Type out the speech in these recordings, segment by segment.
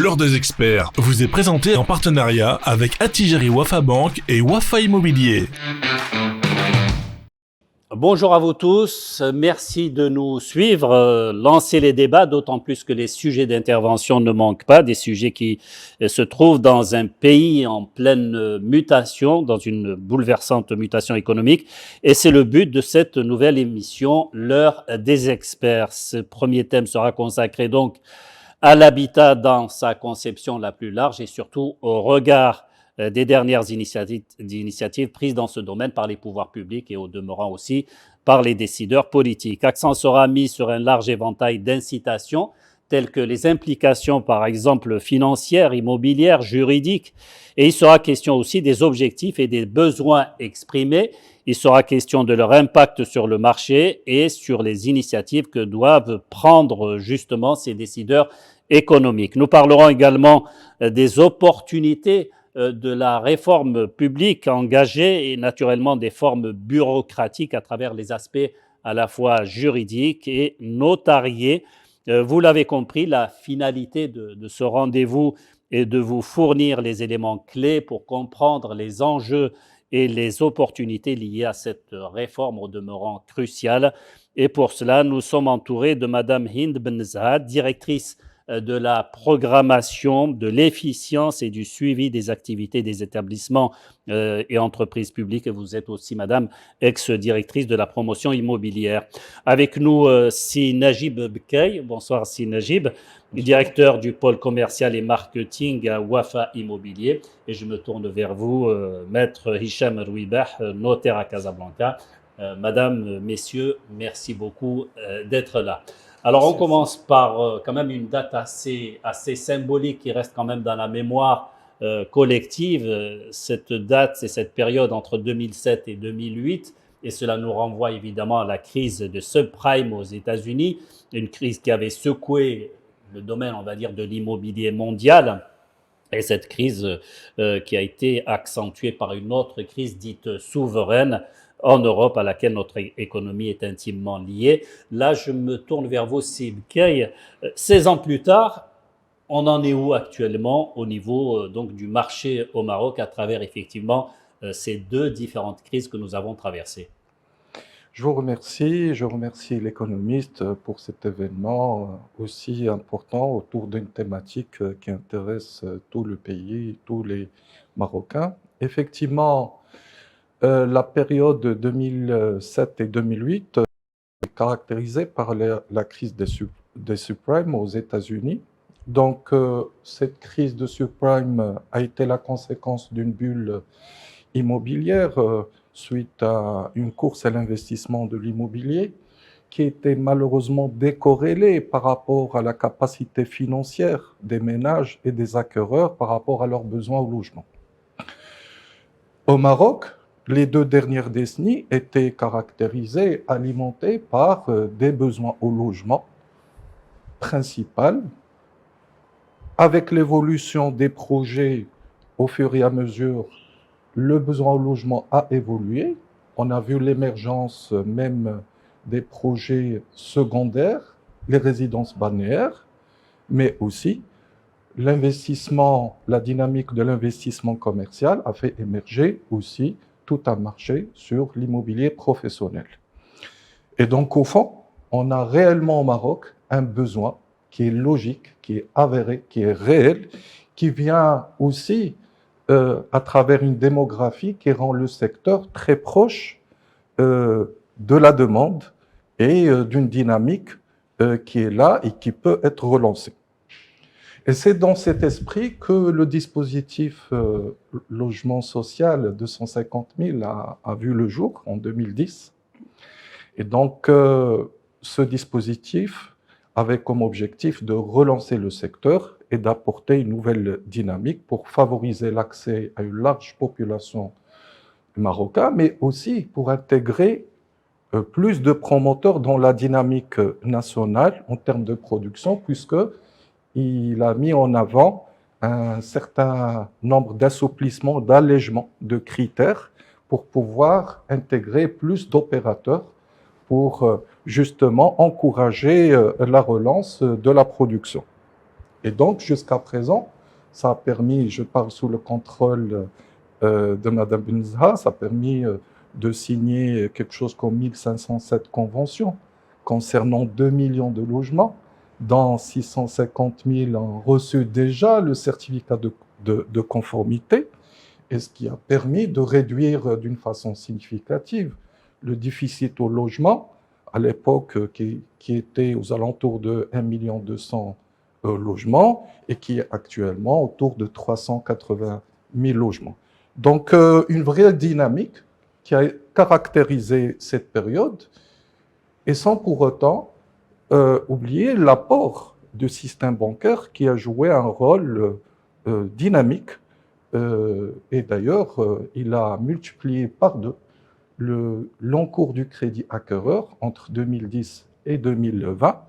L'heure des experts vous est présenté en partenariat avec Attijari Wafa Bank et Wafa Immobilier. Bonjour à vous tous, merci de nous suivre, lancez les débats, d'autant plus que les sujets d'intervention ne manquent pas, des sujets qui se trouvent dans un pays en pleine mutation, dans une bouleversante mutation économique, et c'est le but de cette nouvelle émission, l'heure des experts. Ce premier thème sera consacré donc à l'habitat dans sa conception la plus large et surtout au regard des dernières initiatives prises dans ce domaine par les pouvoirs publics et au demeurant aussi par les décideurs politiques. Accent sera mis sur un large éventail d'incitations telles que les implications par exemple financières, immobilières, juridiques, et il sera question aussi des objectifs et des besoins exprimés. Il sera question de leur impact sur le marché et sur les initiatives que doivent prendre justement ces décideurs économiques. Nous parlerons également des opportunités de la réforme publique engagée et naturellement des formes bureaucratiques à travers les aspects à la fois juridiques et notariés. Vous l'avez compris, la finalité de ce rendez-vous est de vous fournir les éléments clés pour comprendre les enjeux et les opportunités liées à cette réforme au demeurant cruciale. Et pour cela, nous sommes entourés de Madame Hind Benzahad, directrice de la programmation, de l'efficience et du suivi des activités des établissements et entreprises publiques. Et vous êtes aussi, Madame, ex-directrice de la promotion immobilière. Avec nous, Si Najib Bkay. Bonsoir, Si Najib, directeur du pôle commercial et marketing à Wafa Immobilier. Et je me tourne vers vous, Maître Hicham Rouibah, notaire à Casablanca. Madame, messieurs, merci beaucoup d'être là. Alors, on commence par quand même une date assez symbolique qui reste quand même dans la mémoire collective. Cette date, c'est cette période entre 2007 et 2008. Et cela nous renvoie évidemment à la crise de subprime aux États-Unis, une crise qui avait secoué le domaine, on va dire, de l'immobilier mondial. Et cette crise qui a été accentuée par une autre crise dite souveraine en Europe, à laquelle notre économie est intimement liée. Là, je me tourne vers vous, Sibkay. 16 ans plus tard, on en est où actuellement au niveau donc du marché au Maroc à travers effectivement ces deux différentes crises que nous avons traversées? Je remercie l'économiste pour cet événement aussi important autour d'une thématique qui intéresse tout le pays, tous les Marocains. Effectivement, la période 2007 et 2008 est caractérisée par la crise des subprimes aux États-Unis. Donc, cette crise de subprime a été la conséquence d'une bulle immobilière suite à une course à l'investissement de l'immobilier qui était malheureusement décorrélée par rapport à la capacité financière des ménages et des acquéreurs par rapport à leurs besoins au logement. Au Maroc, les 2 dernières décennies étaient caractérisées, alimentées par des besoins au logement principal. Avec l'évolution des projets au fur et à mesure, le besoin au logement a évolué. On a vu l'émergence même des projets secondaires, les résidences balnéaires, mais aussi l'investissement, la dynamique de l'investissement commercial a fait émerger aussi tout un marché sur l'immobilier professionnel. Et donc, au fond, on a réellement au Maroc un besoin qui est logique, qui est avéré, qui est réel, qui vient aussi à travers une démographie qui rend le secteur très proche de la demande et d'une dynamique qui est là et qui peut être relancée. Et c'est dans cet esprit que le dispositif logement social de 150 000 a vu le jour en 2010. Et donc, ce dispositif avait comme objectif de relancer le secteur et d'apporter une nouvelle dynamique pour favoriser l'accès à une large population marocaine, mais aussi pour intégrer plus de promoteurs dans la dynamique nationale en termes de production, puisqu'il a mis en avant un certain nombre d'assouplissements, d'allègements de critères pour pouvoir intégrer plus d'opérateurs pour justement encourager la relance de la production. Et donc, jusqu'à présent, ça a permis, je parle sous le contrôle de Mme Benzaha, ça a permis de signer quelque chose comme 1507 conventions concernant 2 millions de logements, dont 650 000 ont reçu déjà le certificat de conformité, et ce qui a permis de réduire d'une façon significative le déficit au logement, à l'époque qui était aux alentours de 1 200 000 logements et qui est actuellement autour de 380 000 logements. Donc une vraie dynamique qui a caractérisé cette période, et sans pour autant oublier l'apport du système bancaire qui a joué un rôle dynamique. Et d'ailleurs, il a multiplié par 2 l'encours du crédit acquéreur entre 2010 et 2020,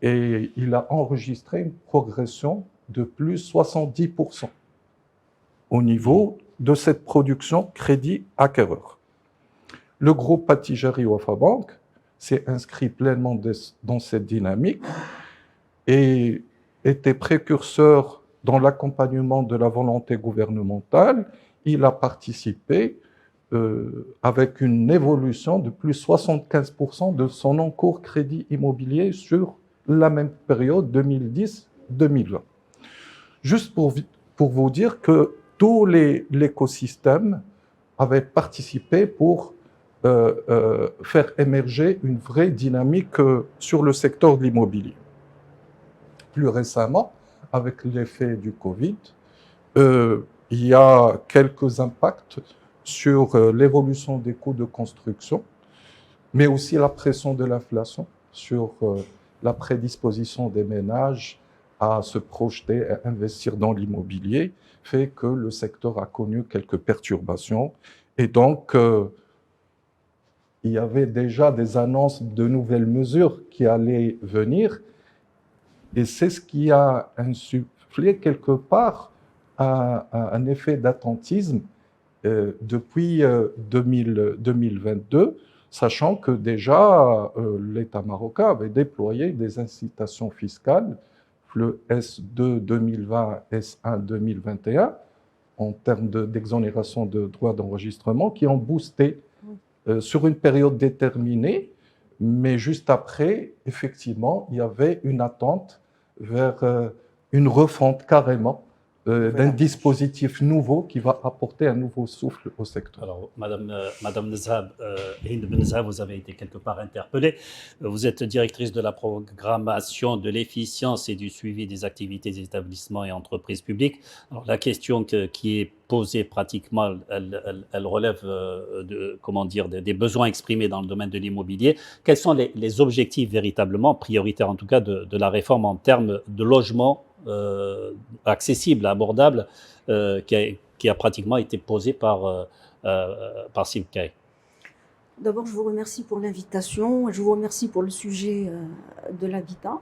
et il a enregistré une progression de plus 70% au niveau de cette production crédit acquéreur. Le groupe Attijari Wafa Bank s'est inscrit pleinement dans cette dynamique et était précurseur dans l'accompagnement de la volonté gouvernementale. Il a participé avec une évolution de plus 75% de son encours crédit immobilier sur la même période 2010-2020. Juste pour vous dire que tout l'écosystème avait participé pour faire émerger une vraie dynamique sur le secteur de l'immobilier. Plus récemment, avec l'effet du Covid, il y a quelques impacts sur l'évolution des coûts de construction, mais aussi la pression de l'inflation sur la prédisposition des ménages à se projeter et investir dans l'immobilier, fait que le secteur a connu quelques perturbations. Et donc, il y avait déjà des annonces de nouvelles mesures qui allaient venir, et c'est ce qui a insufflé quelque part un effet d'attentisme depuis 2022, sachant que déjà l'État marocain avait déployé des incitations fiscales, le S2 2020, S1 2021, en termes d'exonération de droits d'enregistrement, qui ont boosté sur une période déterminée, mais juste après, effectivement, il y avait une attente vers une refonte carrément d'un dispositif nouveau qui va apporter un nouveau souffle au secteur. Alors, Madame Nezhab, Hind Benzaha, vous avez été quelque part interpellée. Vous êtes directrice de la programmation de l'efficience et du suivi des activités des établissements et entreprises publiques. Alors, la question qui est posée pratiquement, elle relève des besoins exprimés dans le domaine de l'immobilier. Quels sont les objectifs véritablement prioritaires, en tout cas, de la réforme en termes de logement accessible, abordable, qui a pratiquement été posé par Sibkay? D'abord, je vous remercie pour l'invitation. Je vous remercie pour le sujet de l'habitat.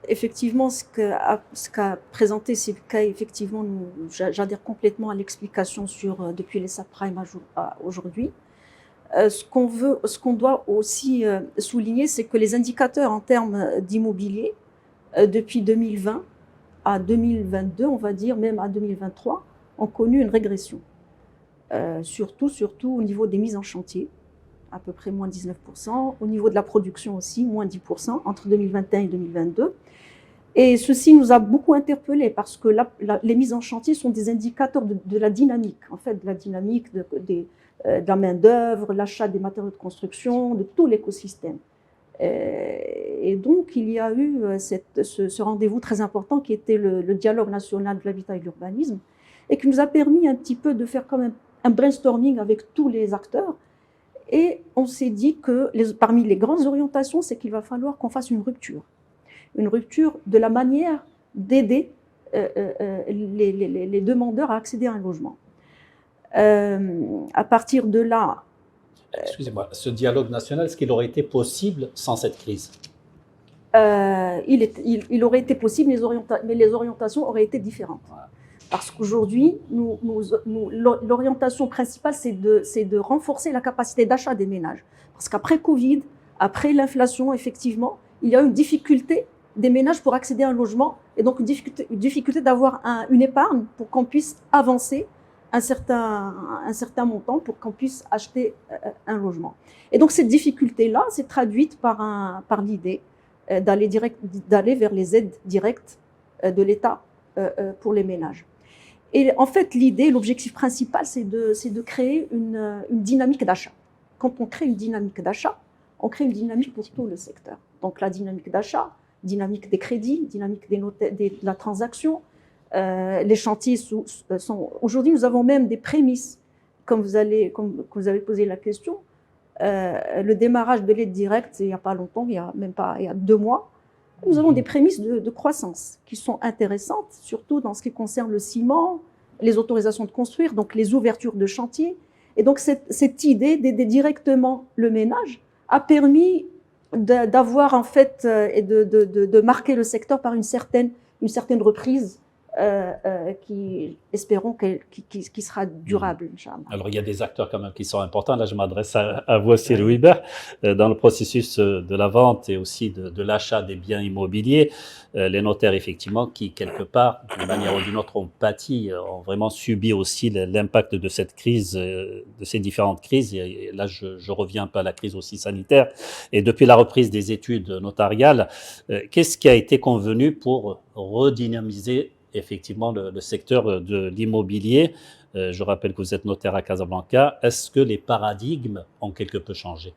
Effectivement, ce qu'a présenté Sibkay, effectivement, j'adhère complètement à l'explication depuis les subprimes aujourd'hui. Ce qu'on doit aussi souligner, c'est que les indicateurs en termes d'immobilier, depuis 2020 à 2022, on va dire, même à 2023, ont connu une régression. Surtout au niveau des mises en chantier, à peu près moins 19%, au niveau de la production aussi, moins 10% entre 2021 et 2022. Et ceci nous a beaucoup interpellés parce que les mises en chantier sont des indicateurs de la dynamique, en fait, de la dynamique de la main-d'œuvre, l'achat des matériaux de construction, de tout l'écosystème. Et donc, il y a eu ce rendez-vous très important qui était le dialogue national de l'habitat et de l'urbanisme, et qui nous a permis un petit peu de faire comme un brainstorming avec tous les acteurs. Et on s'est dit que parmi les grandes orientations, c'est qu'il va falloir qu'on fasse une rupture de la manière d'aider les demandeurs à accéder à un logement. À partir de là, excusez-moi, ce dialogue national, est-ce qu'il aurait été possible sans cette crise? Il aurait été possible, mais les orientations auraient été différentes. Voilà. Parce qu'aujourd'hui, l'orientation principale, c'est de renforcer la capacité d'achat des ménages. Parce qu'après Covid, après l'inflation, effectivement, il y a une difficulté des ménages pour accéder à un logement, et donc une difficulté d'avoir une épargne pour qu'on puisse avancer un certain montant pour qu'on puisse acheter un logement. Et donc cette difficulté-là s'est traduite par l'idée d'aller vers les aides directes de l'État pour les ménages. Et en fait, l'objectif principal, c'est de créer une dynamique d'achat. Quand on crée une dynamique d'achat, on crée une dynamique pour tout le secteur. Donc la dynamique d'achat, dynamique des crédits, dynamique de la transaction. Les chantiers sont... Aujourd'hui, nous avons même des prémices. Comme vous avez posé la question, le démarrage de l'aide directe, il n'y a pas longtemps, il y a 2 mois, nous avons des prémices de croissance qui sont intéressantes, surtout dans ce qui concerne le ciment, les autorisations de construire, donc les ouvertures de chantier. Et donc cette idée d'aider directement le ménage a permis d'avoir en fait et de marquer le secteur par une certaine reprise qui, espérons, qui sera durable, Inch'Allah. Alors, il y a des acteurs quand même qui sont importants. Là, je m'adresse à vous aussi, Louis Hubert, dans le processus de la vente et aussi de l'achat des biens immobiliers. Les notaires, effectivement, qui, quelque part, d'une manière ou d'une autre, ont pâti, ont vraiment subi aussi l'impact de cette crise, de ces différentes crises. Et là, je reviens un peu à la crise aussi sanitaire. Et depuis la reprise des études notariales, qu'est-ce qui a été convenu pour redynamiser effectivement le secteur de l'immobilier? Je rappelle que vous êtes notaire à Casablanca. Est-ce que les paradigmes ont quelque peu changé?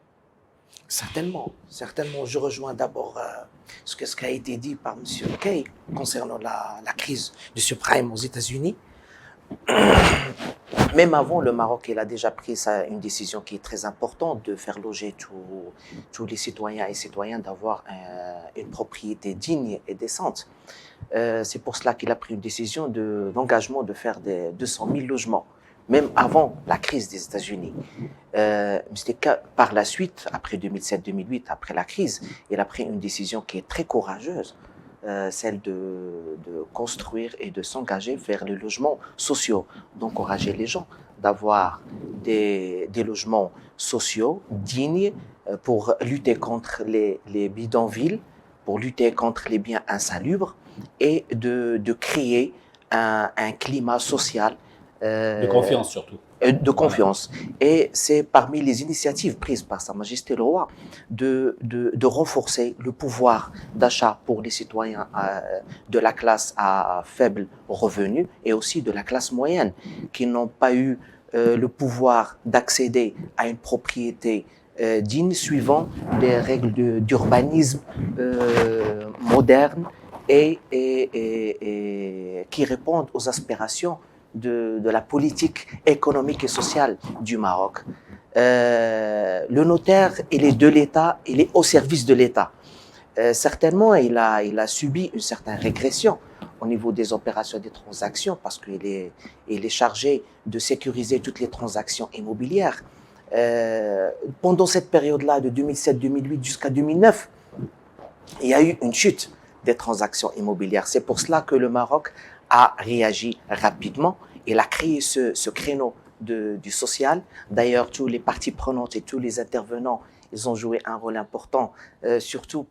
Certainement. Je rejoins d'abord ce qui a été dit par M. Kay concernant la crise du subprime aux États-Unis. Même avant, le Maroc, il a déjà pris une décision qui est très importante de faire loger tous les citoyens et citoyennes, d'avoir une propriété digne et décente. C'est pour cela qu'il a pris une décision d'engagement de faire 200 000 logements, même avant la crise des États-Unis. Par la suite, après 2007-2008, après la crise, il a pris une décision qui est très courageuse, celle de construire et de s'engager vers les logements sociaux, d'encourager les gens d'avoir des logements sociaux dignes pour lutter contre les bidonvilles, pour lutter contre les biens insalubres et de créer un climat social de confiance surtout. De confiance. Et c'est parmi les initiatives prises par Sa Majesté le Roi de renforcer le pouvoir d'achat pour les citoyens de la classe à faible revenu et aussi de la classe moyenne qui n'ont pas eu le pouvoir d'accéder à une propriété digne suivant les règles d'urbanisme moderne et qui répondent aux aspirations de la politique économique et sociale du Maroc. Le notaire, il est de l'État, il est au service de l'État. Certainement, il a subi une certaine régression au niveau des opérations des transactions parce qu'il est chargé de sécuriser toutes les transactions immobilières. Pendant cette période-là, de 2007-2008 jusqu'à 2009, il y a eu une chute des transactions immobilières. C'est pour cela que le Maroc a réagi rapidement. Il a créé ce créneau du social. D'ailleurs, tous les parties prenantes et tous les intervenants, ils ont joué un rôle important, surtout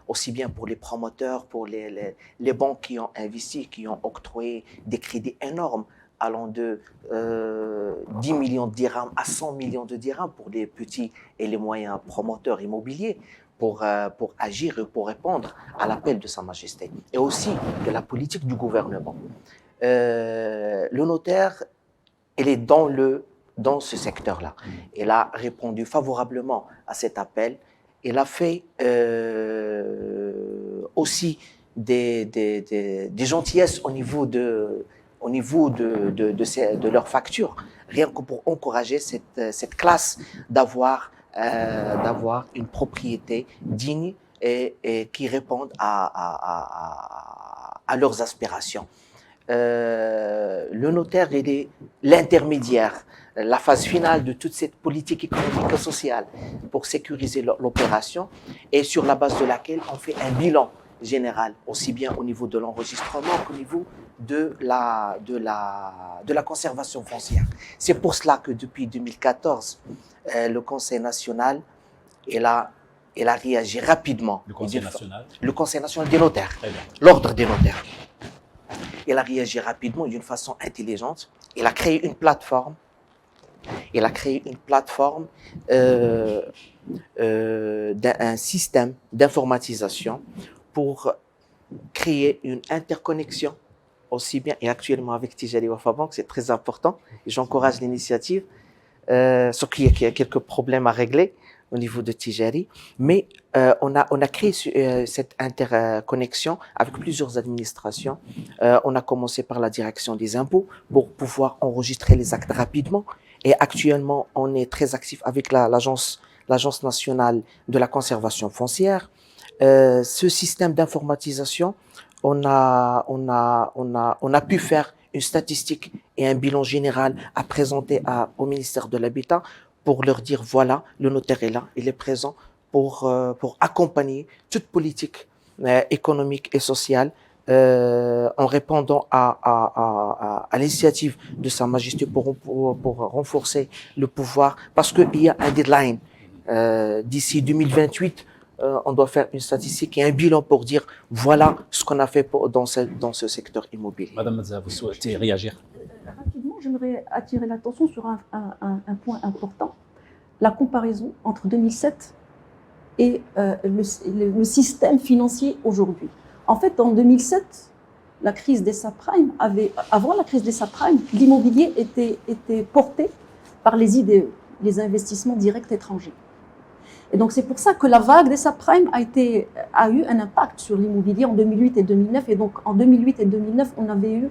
aussi bien pour les promoteurs, pour les banques qui ont investi, qui ont octroyé des crédits énormes allant de 10 millions de dirhams à 100 millions de dirhams pour les petits et les moyens promoteurs immobiliers. Pour agir et pour répondre à l'appel de Sa Majesté et aussi de la politique du gouvernement. Le notaire, il est dans ce secteur-là. Il a répondu favorablement à cet appel. Il a fait aussi des gentillesses au niveau de leurs factures, rien que pour encourager cette classe d'avoir une propriété digne et qui répondent à leurs aspirations. Le notaire, il est l'intermédiaire, la phase finale de toute cette politique économique et sociale pour sécuriser l'opération et sur la base de laquelle on fait un bilan général, aussi bien au niveau de l'enregistrement qu'au niveau de la conservation foncière. C'est pour cela que depuis 2014, le Conseil national il a il a réagi rapidement. Le Conseil national. Le Conseil national des notaires, Très bien. l'ordre des notaires. Il a réagi rapidement d'une façon intelligente. Il a créé une plateforme. Un système d'informatisation pour créer une interconnexion aussi bien et actuellement avec Tijari Wafa Bank, c'est très important et j'encourage l'initiative, sauf qu'il y a quelques problèmes à régler au niveau de Tijari, mais on a créé cette interconnexion avec plusieurs administrations. On a commencé par la direction des impôts pour pouvoir enregistrer les actes rapidement et actuellement on est très actif avec l'agence nationale de la conservation foncière. Ce système d'informatisation, on a pu faire une statistique et un bilan général à présenter au ministère de l'Habitat pour leur dire voilà, le notaire est là, il est présent pour accompagner toute politique économique et sociale en répondant à l'initiative de Sa Majesté pour renforcer le pouvoir parce qu'il y a un deadline. D'ici 2028, on doit faire une statistique et un bilan pour dire voilà ce qu'on a fait dans ce secteur immobilier. Madame Mazza, vous souhaitez réagir? Rapidement, j'aimerais attirer l'attention sur un point important. La comparaison entre 2007 et le système financier aujourd'hui. En fait, en 2007, la crise des subprimes avant la crise des subprimes, l'immobilier était porté par les IDE, les investissements directs étrangers. Et donc, c'est pour ça que la vague des subprimes a eu un impact sur l'immobilier en 2008 et 2009. Et donc, en 2008 et 2009, on n'avait eu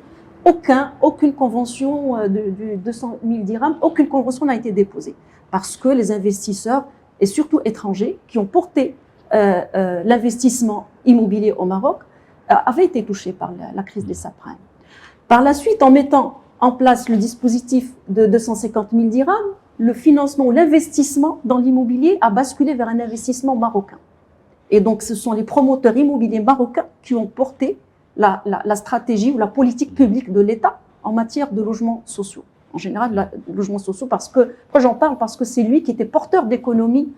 aucune convention de 200 000 dirhams, aucune convention n'a été déposée. Parce que les investisseurs, et surtout étrangers, qui ont porté l'investissement immobilier au Maroc, avaient été touchés par la crise des subprimes. Par la suite, en mettant en place le dispositif de 250 000 dirhams, le financement ou l'investissement dans l'immobilier a basculé vers un investissement marocain. Et donc, ce sont les promoteurs immobiliers marocains qui ont porté la stratégie ou la politique publique de l'État en matière de logements sociaux. En général, logements sociaux, pourquoi j'en parle? Parce que c'est lui qui était porteur d'économie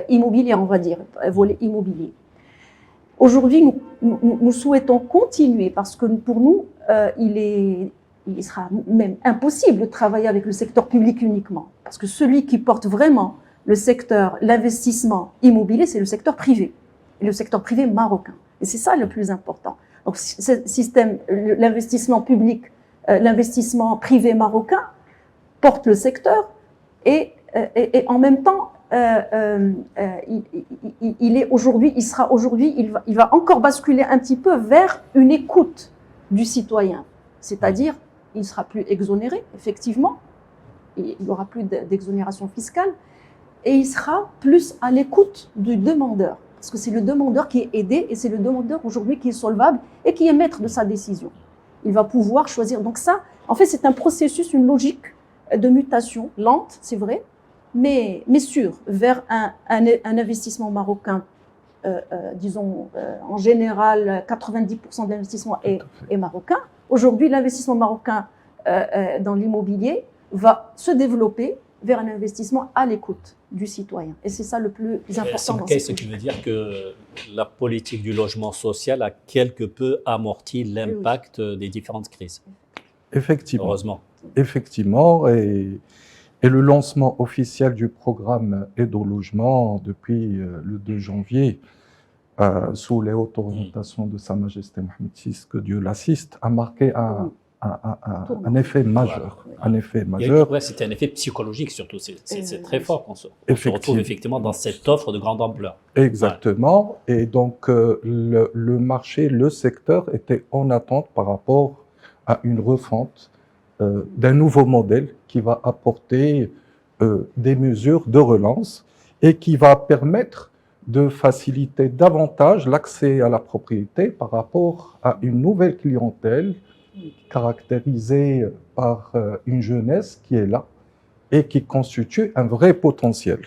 immobilière, on va dire, volet immobilier. Aujourd'hui, nous souhaitons continuer parce que pour nous, il sera même impossible de travailler avec le secteur public uniquement. Parce que celui qui porte vraiment l'investissement immobilier, c'est le secteur privé. Et le secteur privé marocain. Et c'est ça le plus important. Donc, ce système, l'investissement public, l'investissement privé marocain porte le secteur et en même temps, il va encore basculer un petit peu vers une écoute du citoyen. C'est-à-dire, il ne sera plus exonéré, effectivement, il n'y aura plus d'exonération fiscale, et il sera plus à l'écoute du demandeur. Parce que c'est le demandeur qui est aidé, et c'est le demandeur aujourd'hui qui est solvable et qui est maître de sa décision. Il va pouvoir choisir. Donc ça, en fait, c'est un processus, une logique de mutation, lente, c'est vrai, mais sûre, vers un investissement marocain, disons, en général, 90% de l'investissement est marocain. Aujourd'hui, l'investissement marocain dans l'immobilier va se développer vers un investissement à l'écoute du citoyen. Et c'est ça le plus important. C'est ce qui veut dire que la politique du logement social a quelque peu amorti l'impact des différentes crises. Effectivement. Heureusement. Effectivement. Et le lancement officiel du programme Aide au logement depuis le 2 janvier, sous les hautes orientations de Sa Majesté Mohamed VI, que Dieu l'assiste, a marqué un effet majeur. Voilà. Un effet majeur. Ouais, c'était un effet psychologique surtout. C'est très fort qu'on se retrouve effectivement dans cette offre de grande ampleur. Exactement. Ouais. Et donc, le marché, le secteur était en attente par rapport à une refonte d'un nouveau modèle qui va apporter des mesures de relance et qui va permettre de faciliter davantage l'accès à la propriété par rapport à une nouvelle clientèle caractérisée par une jeunesse qui est là et qui constitue un vrai potentiel,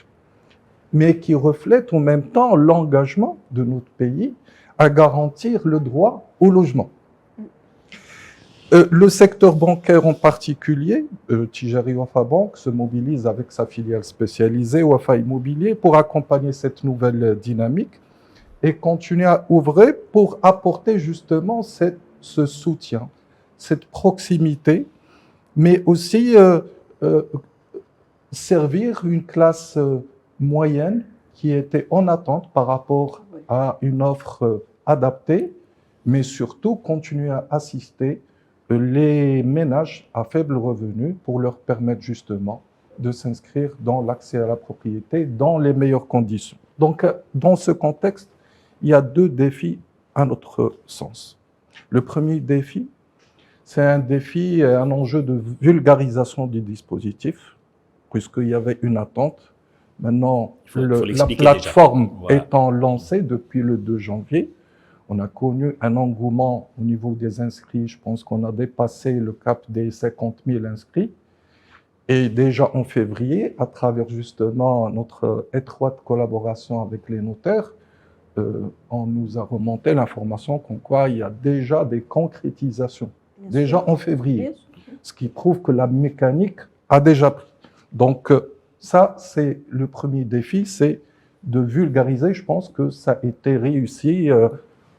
mais qui reflète en même temps l'engagement de notre pays à garantir le droit au logement. Le secteur bancaire en particulier, Tijari Wafa Bank se mobilise avec sa filiale spécialisée Wafa Immobilier pour accompagner cette nouvelle dynamique et continuer à ouvrir pour apporter justement ce soutien, cette proximité, mais aussi servir une classe moyenne qui était en attente par rapport à une offre adaptée, mais surtout continuer à assister les ménages à faible revenu pour leur permettre justement de s'inscrire dans l'accès à la propriété dans les meilleures conditions. Donc, dans ce contexte, il y a deux défis à notre sens. Le premier défi, c'est un défi, un enjeu de vulgarisation du dispositif, puisqu'il y avait une attente. Maintenant, la plateforme étant lancée depuis le 2 janvier, on a connu un engouement au niveau des inscrits. Je pense qu'on a dépassé le cap des 50 000 inscrits. Et déjà en février, à travers justement notre étroite collaboration avec les notaires, on nous a remonté l'information comme quoi il y a déjà des concrétisations, déjà en février, ce qui prouve que la mécanique a déjà pris. Donc ça, c'est le premier défi, c'est de vulgariser. Je pense que ça a été réussi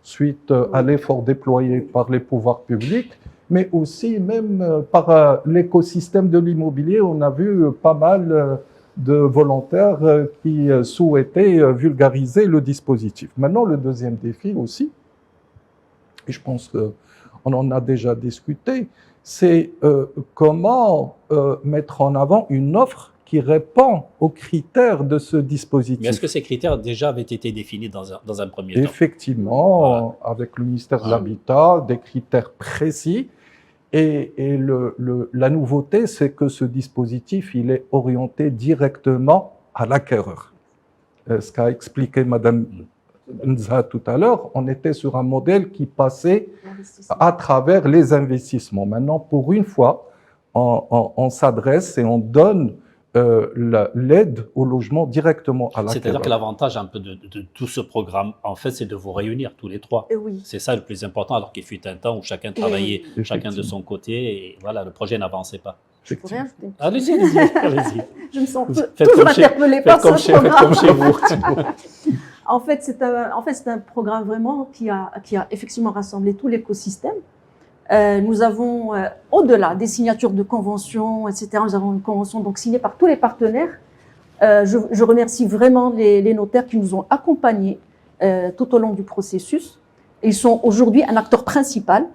suite à l'effort déployé par les pouvoirs publics, mais aussi même par l'écosystème de l'immobilier. On a vu pas mal de volontaires qui souhaitaient vulgariser le dispositif. Maintenant, le deuxième défi aussi, et je pense qu'on en a déjà discuté, c'est comment mettre en avant une offre qui répond aux critères de ce dispositif. Mais est-ce que ces critères déjà avaient été définis dans un premier temps? Effectivement, avec le ministère de l'Habitat, des critères précis. Et la nouveauté, c'est que ce dispositif, il est orienté directement à l'acquéreur. Ce qu'a expliqué Madame Nza tout à l'heure, on était sur un modèle qui passait à travers les investissements. Maintenant, pour une fois, on s'adresse et on donne l'aide au logement directement à l'acquéreur. C'est-à-dire que l'avantage un peu de tout ce programme, en fait, c'est de vous réunir tous les trois. Oui. C'est ça le plus important, alors qu'il fut un temps où chacun travaillait chacun de son côté et voilà, le projet n'avançait pas. Je pourrais ajouter une petite Allez-y, allez-y. Je me sens toujours interpellée par ce programme. Faites comme chez vous. En fait, c'est un programme vraiment qui a effectivement rassemblé tout l'écosystème. Nous avons, au-delà des signatures de conventions, etc., nous avons une convention donc signée par tous les partenaires. Je remercie vraiment les notaires qui nous ont accompagnés tout au long du processus. Ils sont aujourd'hui un acteur principal.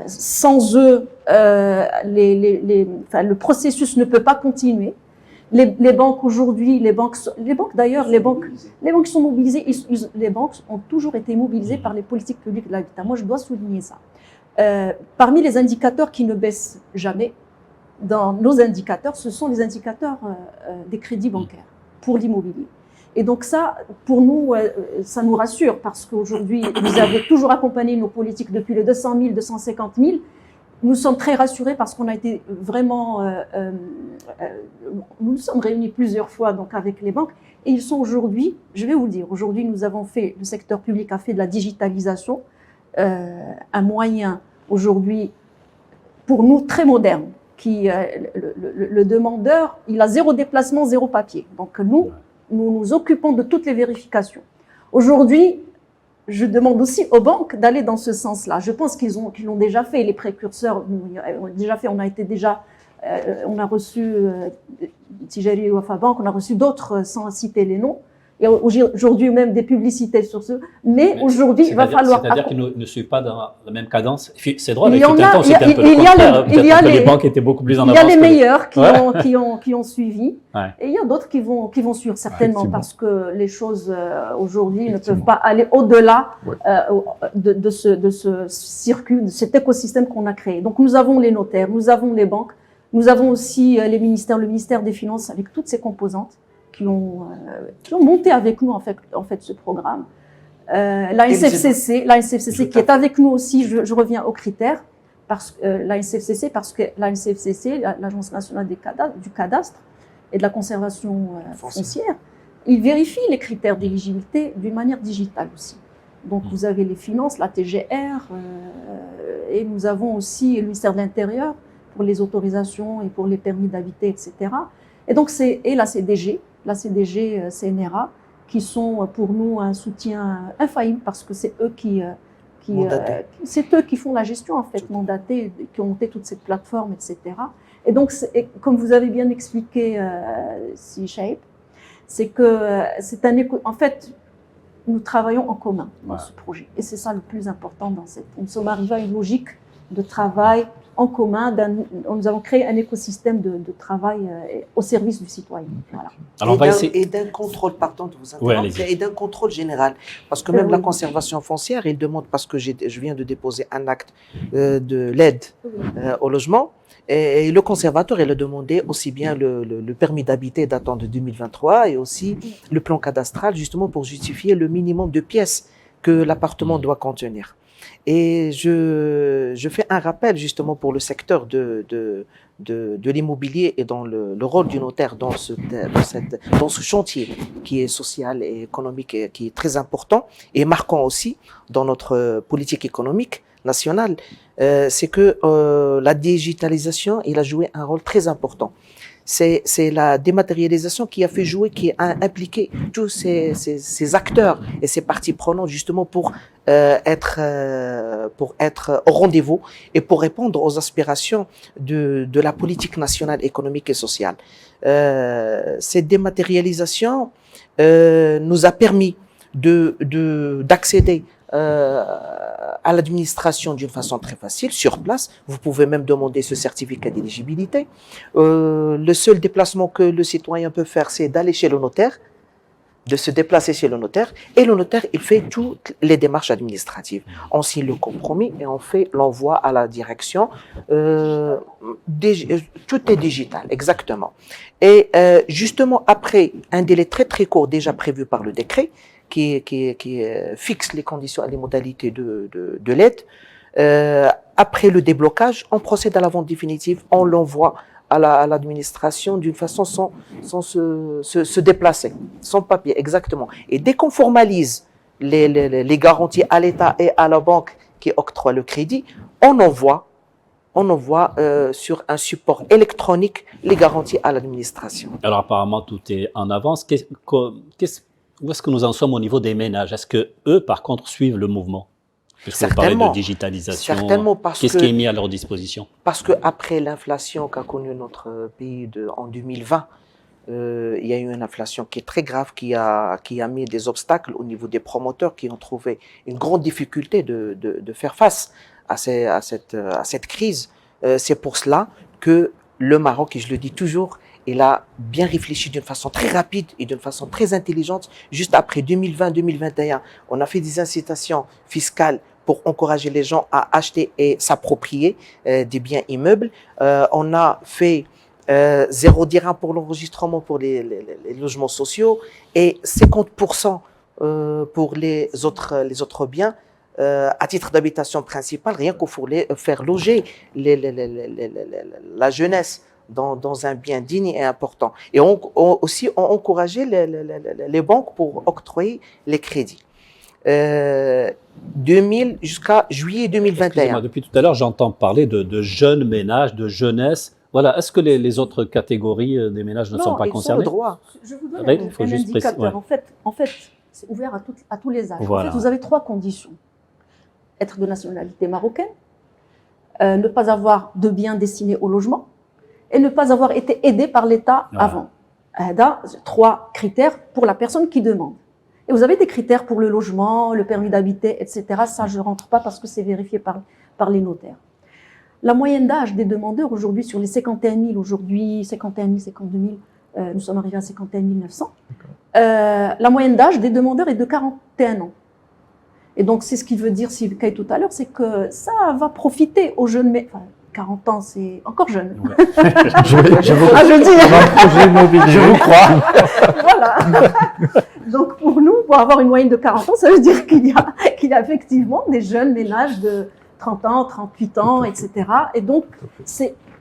Sans eux, le processus ne peut pas continuer. Les banques aujourd'hui, les banques sont mobilisées. Les banques ont toujours été mobilisées par les politiques publiques de l'habitat. Moi, je dois souligner ça. Parmi les indicateurs qui ne baissent jamais, dans nos indicateurs, ce sont les indicateurs des crédits bancaires pour l'immobilier. Et donc ça, pour nous, ça nous rassure parce qu'aujourd'hui, vous avez toujours accompagné nos politiques depuis les 200 000, 250 000. Nous sommes très rassurés parce qu'on a été vraiment, nous nous sommes réunis plusieurs fois donc avec les banques et ils sont aujourd'hui, je vais vous le dire, aujourd'hui nous avons fait, le secteur public a fait de la digitalisation, un moyen aujourd'hui pour nous très moderne, qui le demandeur, il a 0 déplacement, 0 papier. Donc nous nous occupons de toutes les vérifications. Aujourd'hui, je demande aussi aux banques d'aller dans ce sens-là. Je pense qu'ils l'ont déjà fait, les précurseurs ont déjà fait. On a reçu Tijari Wafa Bank, on a reçu d'autres sans citer les noms. Et aujourd'hui même des publicités sur ce. Mais aujourd'hui, il va falloir. C'est-à-dire qu'ils ne suivent pas dans la même cadence. C'est drôle, avec tout un temps, c'était un peu le contraire. Les banques étaient beaucoup plus en avance. Il y a les meilleurs qui ont suivi. Ouais. Et il y a d'autres qui vont suivre certainement parce que les choses aujourd'hui ne peuvent pas aller au-delà de ce circuit, de cet écosystème qu'on a créé. Donc nous avons les notaires, nous avons les banques, nous avons aussi le ministère des Finances avec toutes ses composantes. Qui ont monté avec nous en fait ce programme. La NCFCC qui est avec nous aussi, je reviens aux critères, parce que la NCFCC, l'Agence nationale du cadastre et de la conservation foncière, ils vérifient les critères d'éligibilité d'une manière digitale aussi. Donc vous avez les finances, la TGR, et nous avons aussi le ministère de l'Intérieur pour les autorisations et pour les permis d'habiter, etc. Et donc, et la CDG, CNRA, qui sont pour nous un soutien infaillible parce que c'est eux c'est eux qui font la gestion, en fait, mandatés, qui ont monté toute cette plateforme, etc. Et donc, comme vous avez bien expliqué, si Shaib, c'est que en fait, nous travaillons en commun dans ce projet. Et c'est ça le plus important nous sommes arrivés à une logique de travail en commun. Nous avons créé un écosystème de travail au service du citoyen. Voilà. Alors, et d'un contrôle, pardon de vous interrompre, et d'un contrôle général. Parce que même la conservation foncière, il demande, parce que je viens de déposer un acte de l'aide au logement, et le conservateur, il a demandé aussi bien le permis d'habiter datant de 2023 et aussi le plan cadastral, justement pour justifier le minimum de pièces que l'appartement doit contenir. Et je fais un rappel justement pour le secteur de l'immobilier et dans le rôle du notaire dans ce chantier qui est social et économique et qui est très important et marquant aussi dans notre politique économique nationale, c'est que la digitalisation, il a joué un rôle très important. C'est la dématérialisation qui a impliqué tous ces acteurs et ces parties prenantes justement pour être au rendez-vous et pour répondre aux aspirations de la politique nationale économique et sociale. Cette dématérialisation nous a permis d'accéder à l'administration d'une façon très facile, sur place. Vous pouvez même demander ce certificat d'éligibilité. Le seul déplacement que le citoyen peut faire, c'est d'aller chez le notaire, de se déplacer chez le notaire, et le notaire, il fait toutes les démarches administratives. On signe le compromis et on fait l'envoi à la direction. Tout est digital, exactement. Et justement, après un délai très très court déjà prévu par le décret, qui fixe les conditions et les modalités de l'aide. Après le déblocage, on procède à la vente définitive, on l'envoie à l'administration d'une façon sans se déplacer, sans papier, exactement. Et dès qu'on formalise les garanties à l'État et à la banque qui octroie le crédit, on envoie sur un support électronique les garanties à l'administration. Alors apparemment, tout est en avance. Où est-ce que nous en sommes au niveau des ménages? Est-ce que eux, par contre, suivent le mouvement? Puisque vous parlez de digitalisation. Certainement, parce qu'est-ce qui est mis à leur disposition? Parce que après l'inflation qu'a connue notre pays en 2020, il y a eu une inflation qui est très grave, qui a mis des obstacles au niveau des promoteurs qui ont trouvé une grande difficulté de faire face à cette crise. C'est pour cela que le Maroc, et je le dis toujours, il a bien réfléchi d'une façon très rapide et d'une façon très intelligente. Juste après 2020-2021, on a fait des incitations fiscales pour encourager les gens à acheter et s'approprier des biens immeubles. On a fait 0 dirham pour l'enregistrement pour les logements sociaux et 50% pour les autres biens. À titre d'habitation principale, rien qu'au faire loger la jeunesse dans un bien digne et important. Et on encourageait les banques pour octroyer les crédits. 2000 jusqu'à juillet 2021. Depuis tout à l'heure, j'entends parler de jeunes ménages, de jeunesse. Voilà. Est-ce que les autres catégories des ménages ne sont pas concernées? Non, ils ont le droit. Je vous donne un indicateur. En fait, c'est ouvert à tous les âges. Voilà. En fait, vous avez 3 conditions. Être de nationalité marocaine, ne pas avoir de biens destinés au logement, et ne pas avoir été aidé par l'État avant. 3 critères pour la personne qui demande. Et vous avez des critères pour le logement, le permis d'habiter, etc. Ça, je ne rentre pas parce que c'est vérifié par les notaires. La moyenne d'âge des demandeurs aujourd'hui, sur les 51 000, aujourd'hui 51 000, 52 000, nous sommes arrivés à 51 900. La moyenne d'âge des demandeurs est de 41 ans. Et donc, c'est ce qui veut dire, Sylvie tout à l'heure, c'est que ça va profiter aux jeunes, mais 40 ans, c'est encore jeune. Ouais. Je vous crois. Voilà. Donc, pour nous, pour avoir une moyenne de 40 ans, ça veut dire qu'il y a effectivement des jeunes ménages de 30 ans, 38 ans, etc. Et donc,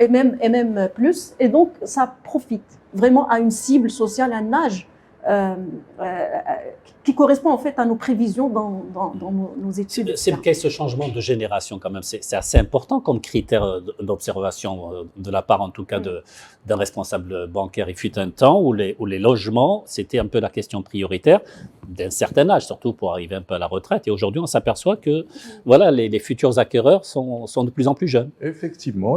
et même plus. Et donc, ça profite vraiment à une cible sociale, un âge qui correspond en fait à nos prévisions dans nos études. C'est ce changement de génération quand même, c'est assez important comme critère d'observation de la part en tout cas d'un responsable bancaire. Il fut un temps où les logements, c'était un peu la question prioritaire d'un certain âge, surtout pour arriver un peu à la retraite. Et aujourd'hui, on s'aperçoit que voilà, les futurs acquéreurs sont de plus en plus jeunes. Effectivement,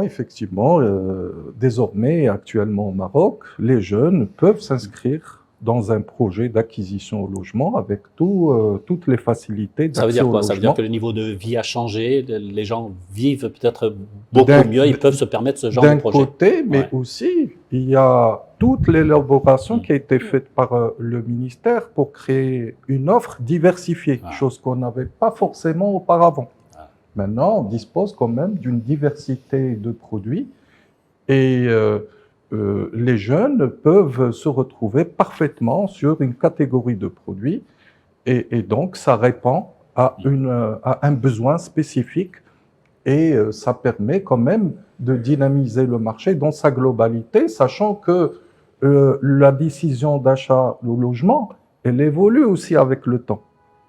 désormais, actuellement au Maroc, les jeunes peuvent s'inscrire dans un projet d'acquisition au logement avec toutes les facilités d'accès au logement. Ça veut dire quoi? Ça veut dire que le niveau de vie a changé, les gens vivent peut-être beaucoup mieux, ils peuvent se permettre ce genre de projet. D'un côté, mais aussi, il y a toute l'élaboration qui a été faite par le ministère pour créer une offre diversifiée, chose qu'on n'avait pas forcément auparavant. Maintenant, on dispose quand même d'une diversité de produits et les jeunes peuvent se retrouver parfaitement sur une catégorie de produits et donc ça répond à un besoin spécifique et ça permet quand même de dynamiser le marché dans sa globalité, sachant que la décision d'achat au logement, elle évolue aussi avec le temps.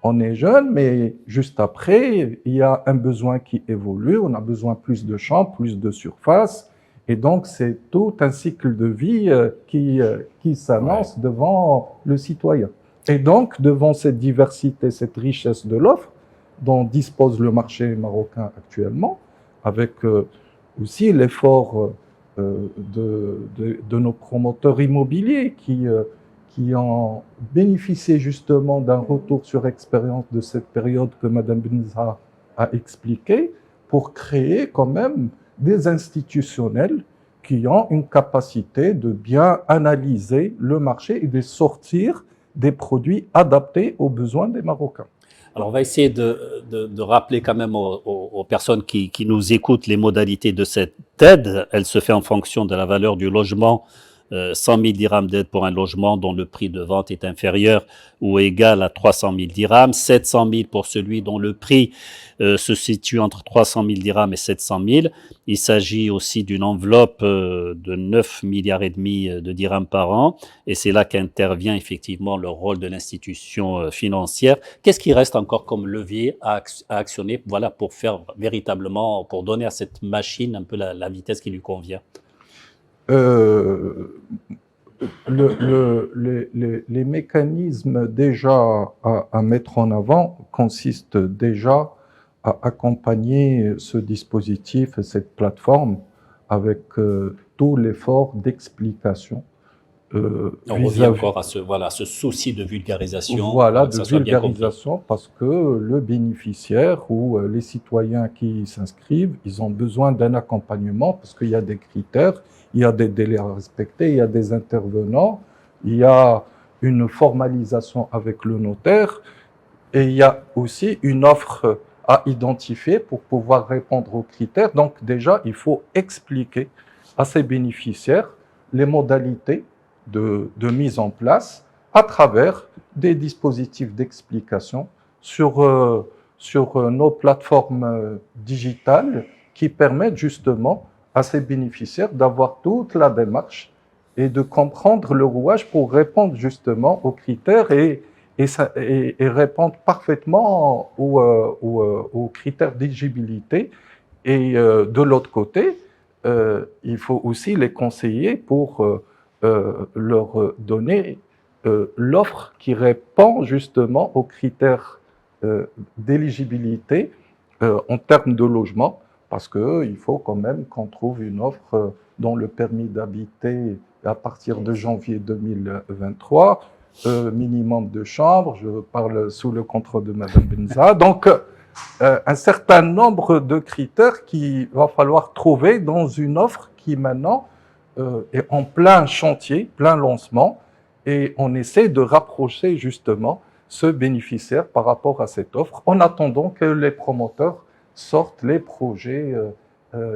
On est jeune, mais juste après, il y a un besoin qui évolue, on a besoin plus de chambres, plus de surface. Et donc, c'est tout un cycle de vie qui s'annonce devant le citoyen. Et donc, devant cette diversité, cette richesse de l'offre dont dispose le marché marocain actuellement, avec aussi l'effort de nos promoteurs immobiliers qui ont bénéficié justement d'un retour sur expérience de cette période que Madame Benza a expliqué, pour créer quand même des institutionnels qui ont une capacité de bien analyser le marché et de sortir des produits adaptés aux besoins des Marocains. Alors, on va essayer de rappeler quand même aux personnes qui nous écoutent les modalités de cette aide. Elle se fait en fonction de la valeur du logement. 100 000 dirhams d'aide pour un logement dont le prix de vente est inférieur ou égal à 300 000 dirhams, 700 000 pour celui dont le prix se situe entre 300 000 dirhams et 700 000. Il s'agit aussi d'une enveloppe de 9 milliards et demi de dirhams par an et c'est là qu'intervient effectivement le rôle de l'institution financière. Qu'est-ce qui reste encore comme levier à actionner, voilà, pour faire véritablement, pour donner à cette machine un peu la vitesse qui lui convient? Les mécanismes déjà à mettre en avant consistent déjà à accompagner ce dispositif et cette plateforme avec tout l'effort d'explication. On revient encore à ce souci de vulgarisation. Voilà, de vulgarisation, parce que le bénéficiaire ou les citoyens qui s'inscrivent, ils ont besoin d'un accompagnement parce qu'il y a des critères. Il y a des délais à respecter, il y a des intervenants, il y a une formalisation avec le notaire et il y a aussi une offre à identifier pour pouvoir répondre aux critères. Donc déjà, il faut expliquer à ces bénéficiaires les modalités de mise en place à travers des dispositifs d'explication sur nos plateformes digitales qui permettent justement à ces bénéficiaires d'avoir toute la démarche et de comprendre le rouage pour répondre justement aux critères et répondre parfaitement aux critères d'éligibilité. Et de l'autre côté, il faut aussi les conseiller pour leur donner l'offre qui répond justement aux critères d'éligibilité en termes de logement. Parce qu'il faut quand même qu'on trouve une offre dont le permis d'habiter à partir de janvier 2023, minimum de chambres, je parle sous le contrôle de Madame Benza. Donc, un certain nombre de critères qu'il va falloir trouver dans une offre qui maintenant est en plein chantier, plein lancement, et on essaie de rapprocher justement ce bénéficiaire par rapport à cette offre, en attendant que les promoteurs sortent les projets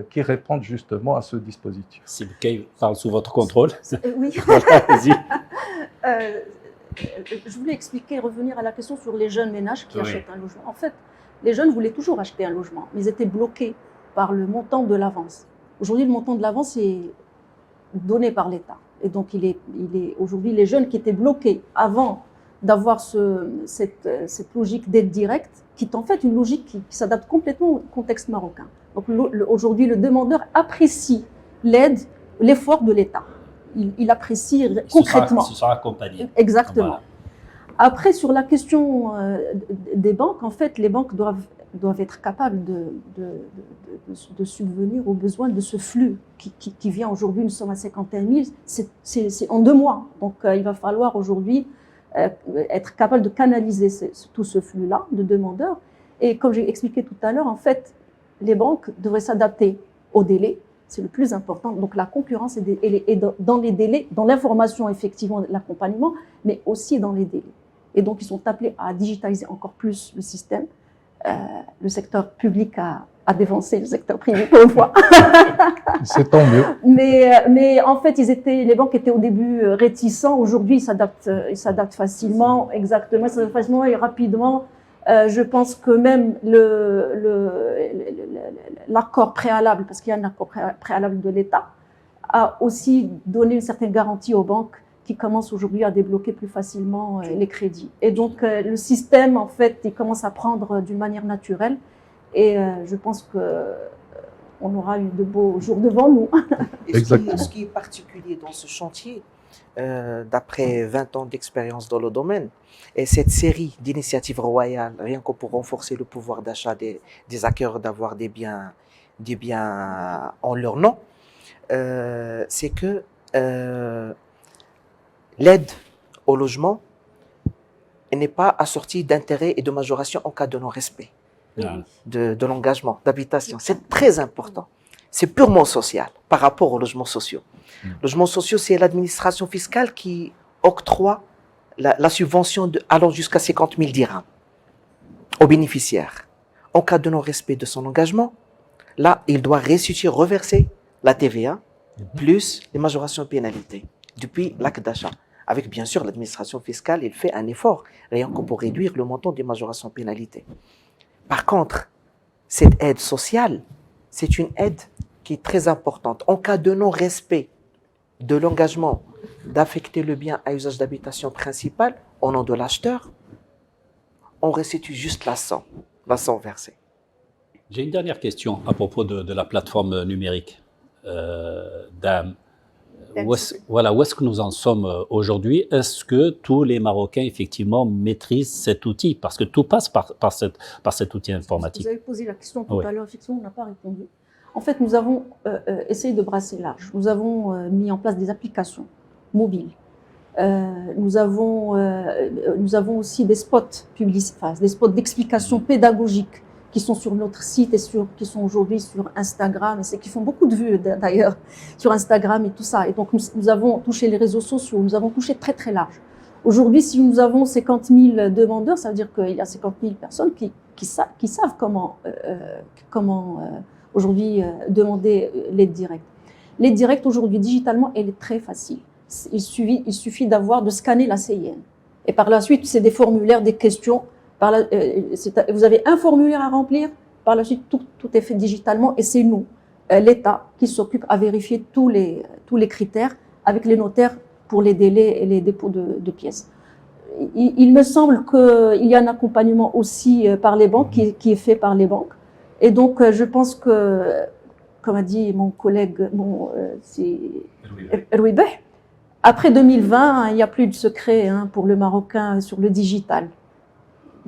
qui répondent justement à ce dispositif. Si Kay parle sous votre contrôle. Oui. Voilà, vas-y. Je voulais revenir à la question sur les jeunes ménages qui achètent un logement. En fait, les jeunes voulaient toujours acheter un logement, mais ils étaient bloqués par le montant de l'avance. Aujourd'hui, le montant de l'avance est donné par l'État. Et donc, aujourd'hui, les jeunes qui étaient bloqués avant d'avoir cette logique d'aide directe, qui est en fait une logique qui s'adapte complètement au contexte marocain. Donc aujourd'hui, le demandeur apprécie l'aide, l'effort de l'État. Il apprécie concrètement. Il se sera accompagné. Exactement. Voilà. Après, sur la question des banques, en fait, les banques doivent être capables de subvenir aux besoins de ce flux qui vient aujourd'hui. Nous sommes à 51 000, c'est en 2 mois. Donc, il va falloir aujourd'hui être capable de canaliser tout ce flux-là de demandeurs. Et comme j'ai expliqué tout à l'heure, en fait, les banques devraient s'adapter aux délais. C'est le plus important. Donc, la concurrence est dans les délais, dans l'information, effectivement, l'accompagnement, mais aussi dans les délais. Et donc, ils sont appelés à digitaliser encore plus le système. Le secteur public a dévancé le secteur privé, on le voit. C'est tant mieux. Mais en fait, les banques étaient au début réticents. Aujourd'hui, ils s'adaptent facilement, exactement, ils s'adaptent facilement et rapidement. Je pense que même l'accord préalable, parce qu'il y a un accord préalable de l'État, a aussi donné une certaine garantie aux banques qui commencent aujourd'hui à débloquer plus facilement les crédits. Et donc, le système, en fait, il commence à prendre d'une manière naturelle. Et je pense qu'on aura eu de beaux jours devant nous. Et ce qui est particulier dans ce chantier, d'après 20 ans d'expérience dans le domaine, et cette série d'initiatives royales, rien que pour renforcer le pouvoir d'achat des acquéreurs, d'avoir des biens en leur nom, c'est que l'aide au logement n'est pas assortie d'intérêts et de majoration en cas de non-respect de l'engagement d'habitation. C'est très important. C'est purement social par rapport aux logements sociaux. Logements sociaux, c'est l'administration fiscale qui octroie la subvention allant jusqu'à 50 000 dirhams aux bénéficiaires. En cas de non-respect de son engagement, là, il doit reverser la TVA plus les majorations et pénalités depuis l'acte d'achat. Avec bien sûr l'administration fiscale, il fait un effort rien que pour réduire le montant des majorations et pénalités. Par contre, cette aide sociale, c'est une aide qui est très importante. En cas de non-respect de l'engagement d'affecter le bien à usage d'habitation principal au nom de l'acheteur, on restitue juste la somme versée. J'ai une dernière question à propos de la plateforme numérique. Dame, où est-ce que nous en sommes aujourd'hui? Est-ce que tous les Marocains, effectivement, maîtrisent cet outil? Parce que tout passe par cet outil informatique. Vous avez posé la question tout à l'heure, effectivement, on n'a pas répondu. En fait, nous avons essayé de brasser large. Nous avons mis en place des applications mobiles. Nous avons aussi des spots publicitaires, des spots d'explication pédagogique qui sont sur notre site et qui sont aujourd'hui sur Instagram, et qui font beaucoup de vues d'ailleurs sur Instagram et tout ça. Et donc nous avons touché les réseaux sociaux, nous avons touché très très large. Aujourd'hui, si nous avons 50 000 demandeurs, ça veut dire qu'il y a 50 000 personnes qui savent comment aujourd'hui demander l'aide directe. L'aide directe aujourd'hui digitalement, elle est très facile. Il suffit de scanner la CIN. Et par la suite, c'est des formulaires, des questions. Vous avez un formulaire à remplir, par la suite, tout est fait digitalement et c'est nous, l'État, qui s'occupe à vérifier tous les critères avec les notaires pour les délais et les dépôts de pièces. Il me semble qu'il y a un accompagnement aussi par les banques, qui est fait par les banques. Et donc, je pense que, comme a dit mon collègue, c'est Eroui Beh, après 2020, il n'y a plus de secret pour le Marocain sur le digital.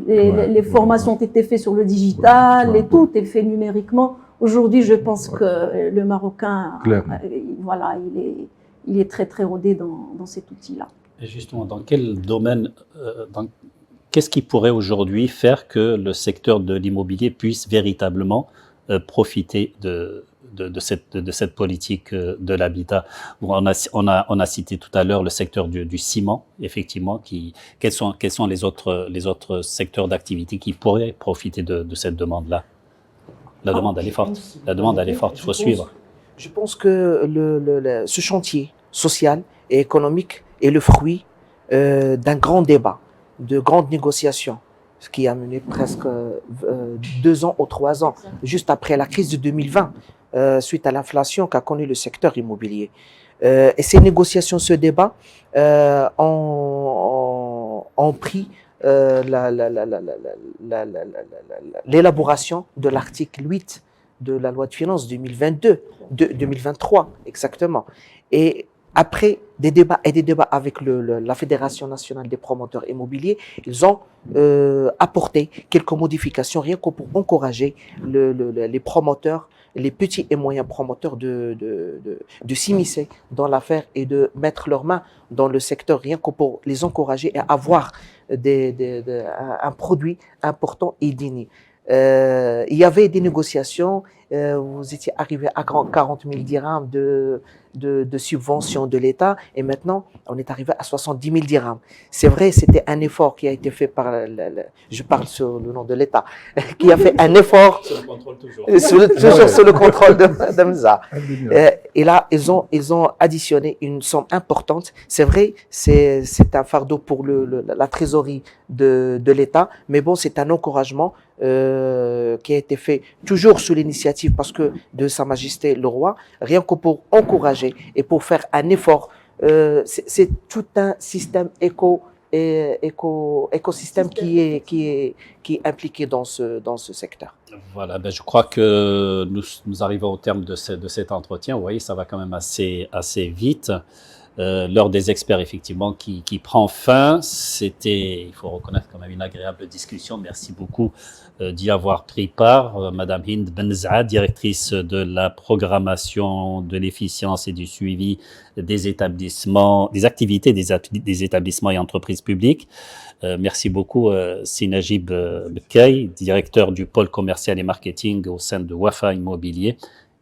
Les formations ont été faites sur le digital, et tout est fait numériquement. Aujourd'hui, je pense que le Marocain, il est très très rodé dans cet outil-là. Et justement, dans quel domaine, qu'est-ce qui pourrait aujourd'hui faire que le secteur de l'immobilier puisse véritablement profiter de cette politique de l'habitat? On a cité tout à l'heure le secteur du ciment, effectivement. Quels sont les autres secteurs d'activité qui pourraient profiter de cette demande-là? La demande, elle est forte. La demande, elle est forte. Il faut suivre. Je pense que ce chantier social et économique est le fruit d'un grand débat, de grandes négociations, ce qui a mené presque 2 ans ou 3 ans, juste après la crise de 2020. Suite à l'inflation qu'a connue le secteur immobilier. Et ces négociations, ce débat, ont pris l'élaboration de l'article 8 de la loi de finances 2023 exactement. Et après des débats avec la Fédération nationale des promoteurs immobiliers, ils ont apporté quelques modifications rien que pour encourager les promoteurs, les petits et moyens promoteurs de s'immiscer dans l'affaire et de mettre leurs mains dans le secteur rien que pour les encourager et avoir un produit important et digne. Il y avait des négociations, vous étiez arrivé à 40 000 dirhams de subventions de l'État et maintenant on est arrivé à 70 000 dirhams. C'est vrai, c'était un effort qui a été fait par, je parle sur le nom de l'État, qui a fait un effort Sur le contrôle toujours. toujours sous le contrôle de Madame Za. Et là, ils ont additionné une somme importante. C'est vrai, c'est un fardeau pour la trésorerie de l'État, mais bon, c'est un encouragement qui a été fait toujours sous l'initiative parce que de Sa Majesté le Roi, rien que pour encourager et pour faire un effort. C'est tout un système écosystème qui est impliqué dans ce secteur. Voilà, je crois que nous arrivons au terme de cet entretien. Vous voyez, ça va quand même assez vite. L'heure des experts, effectivement, qui prend fin. C'était, il faut reconnaître, quand même une agréable discussion. Merci beaucoup d'y avoir pris part. Madame Hind Benzaa, directrice de la programmation de l'efficience et du suivi des établissements, des activités des établissements et entreprises publiques. Merci beaucoup, Sinajib Bekay, directeur du pôle commercial et marketing au sein de Wafa Immobilier.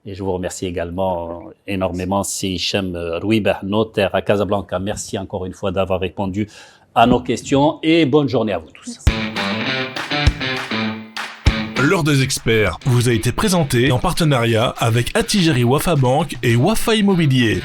Et je vous remercie également énormément, c'est Hichem Rouibeh, notaire à Casablanca. Merci encore une fois d'avoir répondu à nos questions et bonne journée à vous tous. L'heure des experts vous a été présentée en partenariat avec Attijari Wafa Bank et Wafa Immobilier.